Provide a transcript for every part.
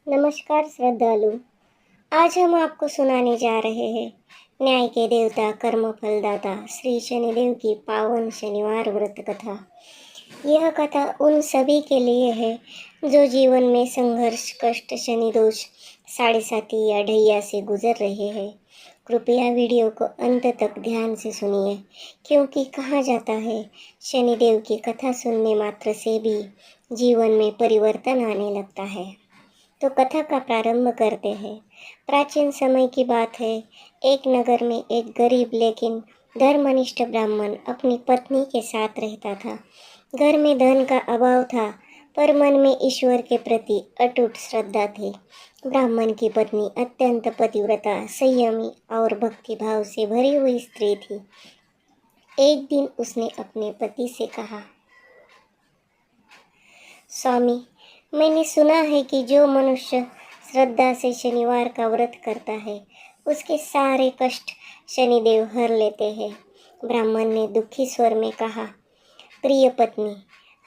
नमस्कार श्रद्धालु। आज हम आपको सुनाने जा रहे हैं न्याय के देवता कर्म फलदाता श्री शनिदेव की पावन शनिवार व्रत कथा। यह कथा उन सभी के लिए है जो जीवन में संघर्ष, कष्ट, शनि दोष, साढ़े साती या ढैया से गुजर रहे हैं। कृपया वीडियो को अंत तक ध्यान से सुनिए, क्योंकि कहा जाता है शनिदेव की कथा सुनने मात्र से भी जीवन में परिवर्तन आने लगता है। तो कथा का प्रारंभ करते हैं। प्राचीन समय की बात है। एक नगर में एक गरीब लेकिन धर्मनिष्ठ ब्राह्मण अपनी पत्नी के साथ रहता था। घर में धन का अभाव था, पर मन में ईश्वर के प्रति अटूट श्रद्धा थी। ब्राह्मण की पत्नी अत्यंत पतिव्रता, संयमी और भक्तिभाव से भरी हुई स्त्री थी। एक दिन उसने अपने पति से कहा, स्वामी, मैंने सुना है कि जो मनुष्य श्रद्धा से शनिवार का व्रत करता है उसके सारे कष्ट शनिदेव हर लेते हैं। ब्राह्मण ने दुखी स्वर में कहा, प्रिय पत्नी,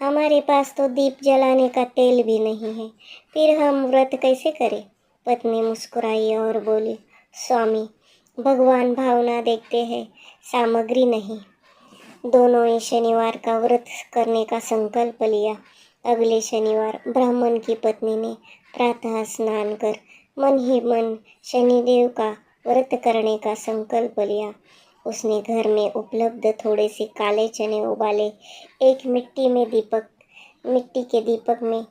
हमारे पास तो दीप जलाने का तेल भी नहीं है, फिर हम व्रत कैसे करें? पत्नी मुस्कुराई और बोली, स्वामी, भगवान भावना देखते हैं, सामग्री नहीं। दोनों ने शनिवार का व्रत करने का संकल्प लिया। अगले शनिवार ब्राह्मण की पत्नी ने प्रातः स्नान कर मन ही मन शनिदेव का व्रत करने का संकल्प लिया। उसने घर में उपलब्ध थोड़े से काले चने उबाले, एक मिट्टी के दीपक में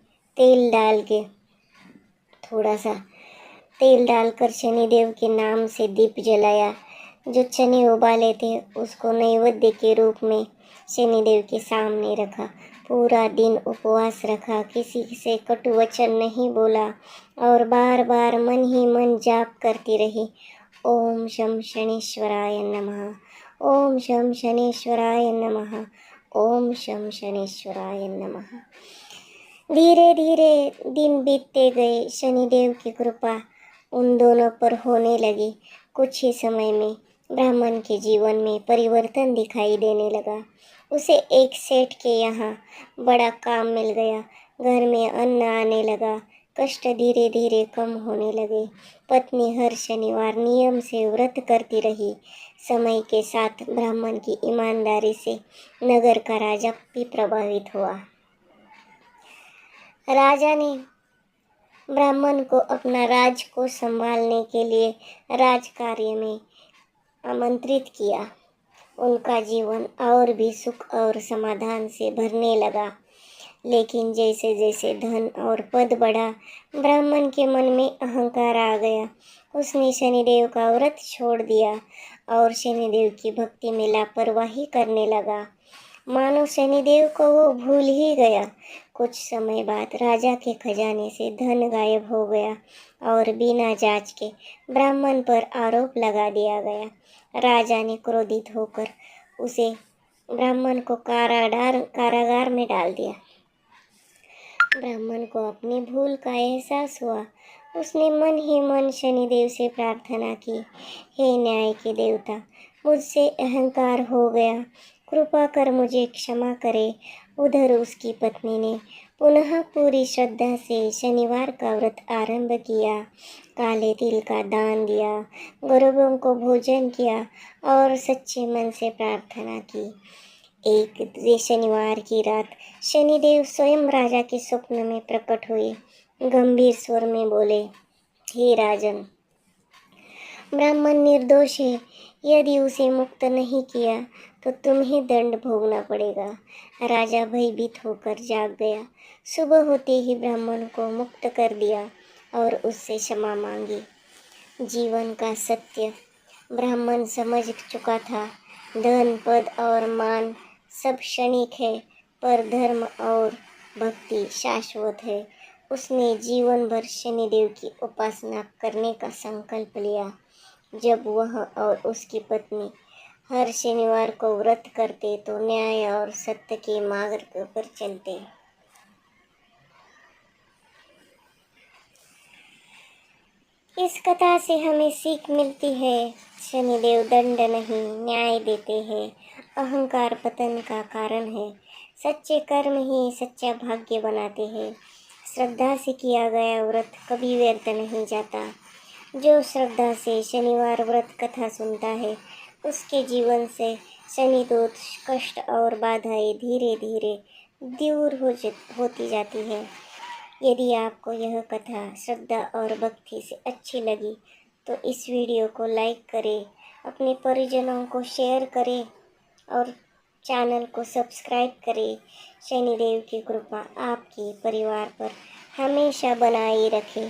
थोड़ा सा तेल डालकर शनिदेव के नाम से दीप जलाया। जो चने उबाले थे उसको नैवेद्य के रूप में शनिदेव के सामने रखा। पूरा दिन उपवास रखा, किसी से कटु वचन नहीं बोला और बार बार मन ही मन जाप करती रही, ओम शम शनेश्वराय नमः, ओम शम शनेश्वराय नमः, ओम शम शनेश्वराय नमः। धीरे धीरे दिन बीतते गए। शनिदेव की कृपा उन दोनों पर होने लगी। कुछ ही समय में ब्राह्मण के जीवन में परिवर्तन दिखाई देने लगा। उसे एक सेठ के यहाँ बड़ा काम मिल गया। घर में अन्न आने लगा। कष्ट धीरे धीरे कम होने लगे। पत्नी हर शनिवार नियम से व्रत करती रही। समय के साथ ब्राह्मण की ईमानदारी से नगर का राजा भी प्रभावित हुआ। राजा ने ब्राह्मण को अपना राज को संभालने के लिए राज कार्य में आमंत्रित किया। उनका जीवन और भी सुख और समाधान से भरने लगा। लेकिन जैसे जैसे धन और पद बढ़ा, ब्राह्मण के मन में अहंकार आ गया। उसने शनिदेव का व्रत छोड़ दिया और शनिदेव की भक्ति में लापरवाही करने लगा। मानो शनिदेव को वो भूल ही गया। कुछ समय बाद राजा के खजाने से धन गायब हो गया और बिना जांच के ब्राह्मण पर आरोप लगा दिया गया। राजा ने क्रोधित होकर उसे ब्राह्मण को कारागार में डाल दिया। ब्राह्मण को अपनी भूल का एहसास हुआ। उसने मन ही मन शनिदेव से प्रार्थना की, हे न्याय के देवता, मुझसे अहंकार हो गया, कृपा कर मुझे क्षमा करे। उधर उसकी पत्नी ने पुनः पूरी श्रद्धा से शनिवार का व्रत आरंभ किया। काले तिल का दान दिया, गरीबों को भोजन किया और सच्चे मन से प्रार्थना की। एक शनिवार की रात शनिदेव स्वयं राजा के स्वप्न में प्रकट हुए। गंभीर स्वर में बोले, हे राजन, ब्राह्मण निर्दोष है। यदि उसे मुक्त नहीं किया तो तुम्हें दंड भोगना पड़ेगा। राजा भयभीत होकर जाग गया। सुबह होते ही ब्राह्मण को मुक्त कर दिया और उससे क्षमा मांगी। जीवन का सत्य ब्राह्मण समझ चुका था। धन, पद और मान सब क्षणिक है, पर धर्म और भक्ति शाश्वत है। उसने जीवन भर शनिदेव की उपासना करने का संकल्प लिया। जब वह और उसकी पत्नी हर शनिवार को व्रत करते तो न्याय और सत्य के मार्ग पर चलते। इस कथा से हमें सीख मिलती है, शनिदेव दंड नहीं, न्याय देते हैं। अहंकार पतन का कारण है। सच्चे कर्म ही सच्चा भाग्य बनाते हैं। श्रद्धा से किया गया व्रत कभी व्यर्थ नहीं जाता। जो श्रद्धा से शनिवार व्रत कथा सुनता है उसके जीवन से शनि दोष, कष्ट और बाधाएं धीरे धीरे दूर होती जाती है। यदि आपको यह कथा श्रद्धा और भक्ति से अच्छी लगी तो इस वीडियो को लाइक करें, अपने परिजनों को शेयर करें और चैनल को सब्सक्राइब करें। शनिदेव की कृपा आपके परिवार पर हमेशा बनाए रखे।